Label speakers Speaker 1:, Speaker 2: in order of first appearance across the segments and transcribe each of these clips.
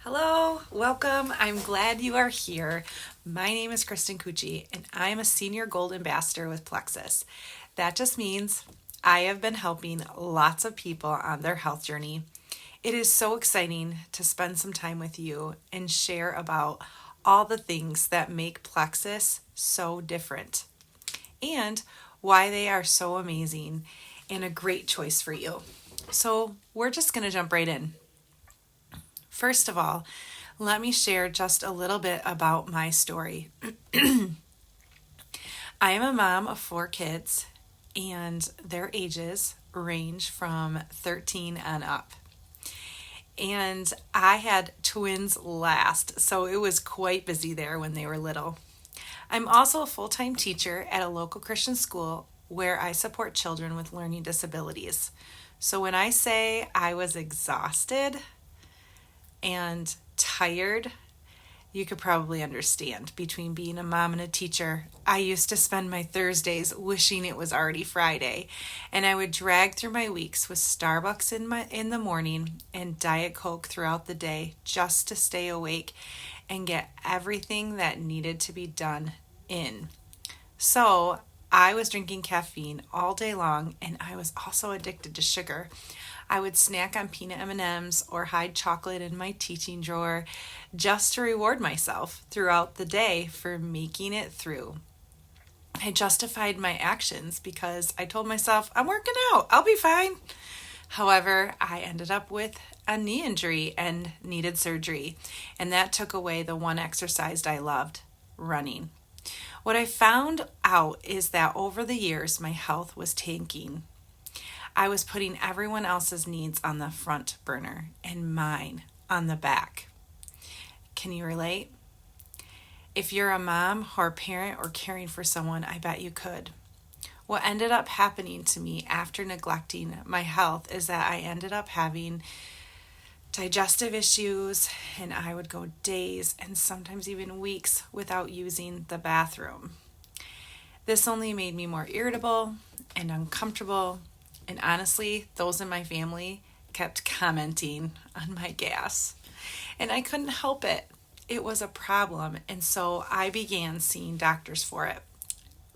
Speaker 1: Hello, welcome. I'm glad you are here. My name is Kristen Cucci, and I am a senior gold ambassador with Plexus. That just means I have been helping lots of people on their health journey. It is so exciting to spend some time with you and share about all the things that make Plexus so different and why they are so amazing and a great choice for you. So, we're just going to jump right in. First of all, let me share just a little bit about my story. I am a mom of 4 kids, and their ages range from 13 and up. And I had twins last, so it was quite busy there when they were little. I'm also a full time teacher at a local Christian school where I support children with learning disabilities. So when I say I was exhausted, and tired, you could probably understand. Between being a mom and a teacher, I used to spend my Thursdays wishing it was already Friday, and I would drag through my weeks with Starbucks in the morning and Diet Coke throughout the day just to stay awake and get everything that needed to be done in. So, I was drinking caffeine all day long, and I was also addicted to sugar. I would snack on peanut M&Ms or hide chocolate in my teaching drawer just to reward myself throughout the day for making it through. I justified my actions because I told myself, I'm working out, I'll be fine. However, I ended up with a knee injury and needed surgery, and that took away the one exercise I loved, running. What I found out is that over the years, my health was tanking. I was putting everyone else's needs on the front burner and mine on the back. Can you relate? If you're a mom or a parent or caring for someone, I bet you could. What ended up happening to me after neglecting my health is that I ended up having digestive issues, and I would go days and sometimes even weeks without using the bathroom. This only made me more irritable and uncomfortable, and honestly, those in my family kept commenting on my gas, and I couldn't help it. It was a problem, and so I began seeing doctors for it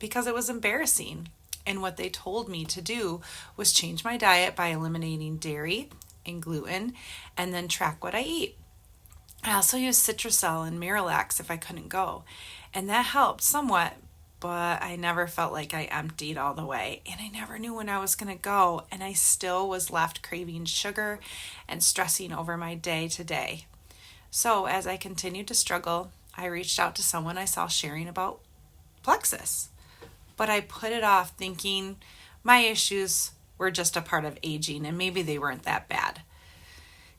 Speaker 1: because it was embarrassing. And what they told me to do was change my diet by eliminating dairy and gluten and then track what I eat. I also used Citracel and Miralax if I couldn't go, and that helped somewhat, but I never felt like I emptied all the way, and I never knew when I was going to go, and I still was left craving sugar and stressing over my day to day. So as I continued to struggle, I reached out to someone I saw sharing about Plexus, but I put it off thinking my issues were just a part of aging and maybe they weren't that bad,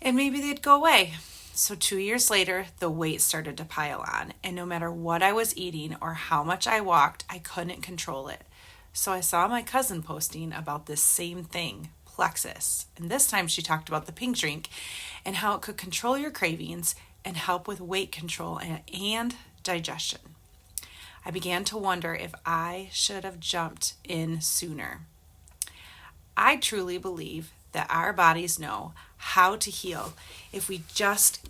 Speaker 1: and maybe they'd go away. So 2 years later, the weight started to pile on, and no matter what I was eating or how much I walked, I couldn't control it. So I saw my cousin posting about this same thing, Plexus, and this time she talked about the pink drink and how it could control your cravings and help with weight control and digestion. I began to wonder if I should have jumped in sooner. I truly believe that our bodies know how to heal if we just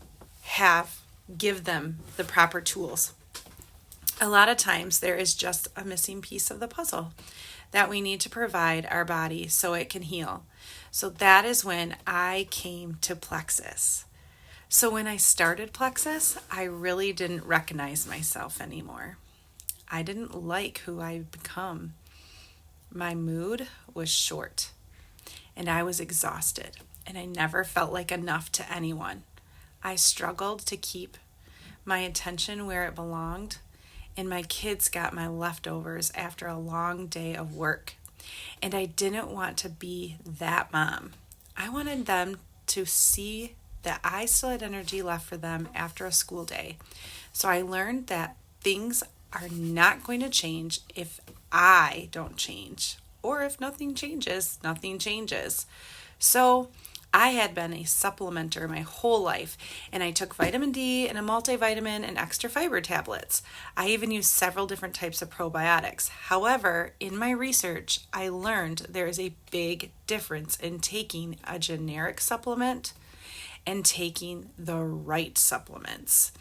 Speaker 1: give them the proper tools. A lot of times there is just a missing piece of the puzzle that we need to provide our body so it can heal. So that is when I came to Plexus. So when I started Plexus, I really didn't recognize myself anymore. I didn't like who I had become. My mood was short, and I was exhausted, and I never felt like enough to anyone. I struggled to keep my attention where it belonged, and my kids got my leftovers after a long day of work. And I didn't want to be that mom. I wanted them to see that I still had energy left for them after a school day. So I learned that things are not going to change if I don't change. Or if nothing changes, nothing changes. So I had been a supplementer my whole life, and I took vitamin D and a multivitamin and extra fiber tablets. I even used several different types of probiotics. However, in my research, I learned there is a big difference in taking a generic supplement and taking the right supplements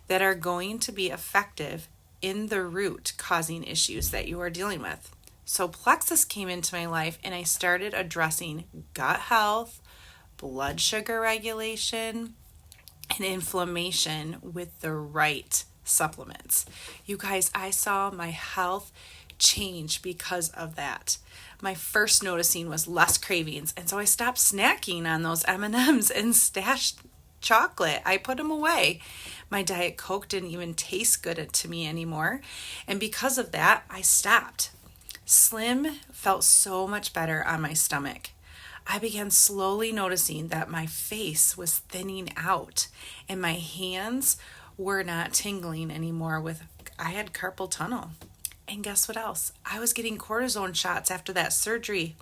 Speaker 1: that are going to be effective in the root causing issues that you are dealing with. So Plexus came into my life and I started addressing gut health, blood sugar regulation, and inflammation with the right supplements. You guys, I saw my health change because of that. My first noticing was less cravings, and so I stopped snacking on those M&Ms and stashed chocolate. I put them away. My Diet Coke didn't even taste good to me anymore, and because of that, I stopped. Slim felt so much better on my stomach. I began slowly noticing that my face was thinning out and my hands were not tingling anymore I had carpal tunnel. And guess what else? I was getting cortisone shots after that surgery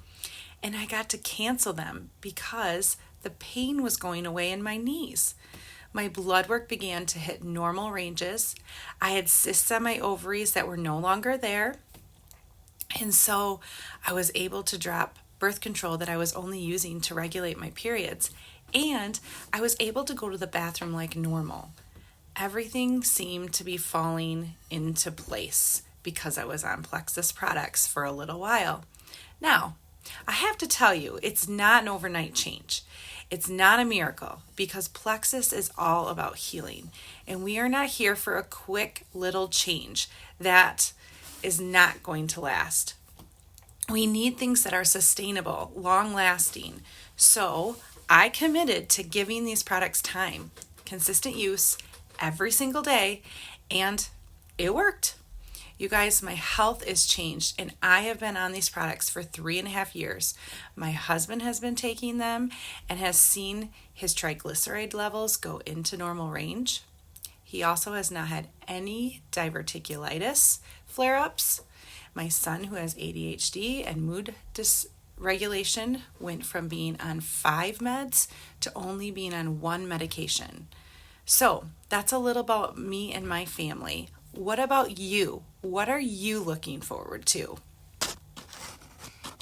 Speaker 1: and I got to cancel them because the pain was going away in my knees. My blood work began to hit normal ranges. I had cysts on my ovaries that were no longer there. And so I was able to drop birth control that I was only using to regulate my periods. And I was able to go to the bathroom like normal. Everything seemed to be falling into place because I was on Plexus products for a little while. Now, I have to tell you, it's not an overnight change. It's not a miracle because Plexus is all about healing. And we are not here for a quick little change that is not going to last. We need things that are sustainable, long-lasting. So I committed to giving these products time, consistent use every single day, and it worked. You guys, my health is changed, and I have been on these products for 3.5 years. My husband has been taking them and has seen his triglyceride levels go into normal range. He also has not had any diverticulitis flare-ups. My son, who has ADHD and mood dysregulation, went from being on 5 meds to only being on 1 medication. So that's a little about me and my family. What about you? What are you looking forward to?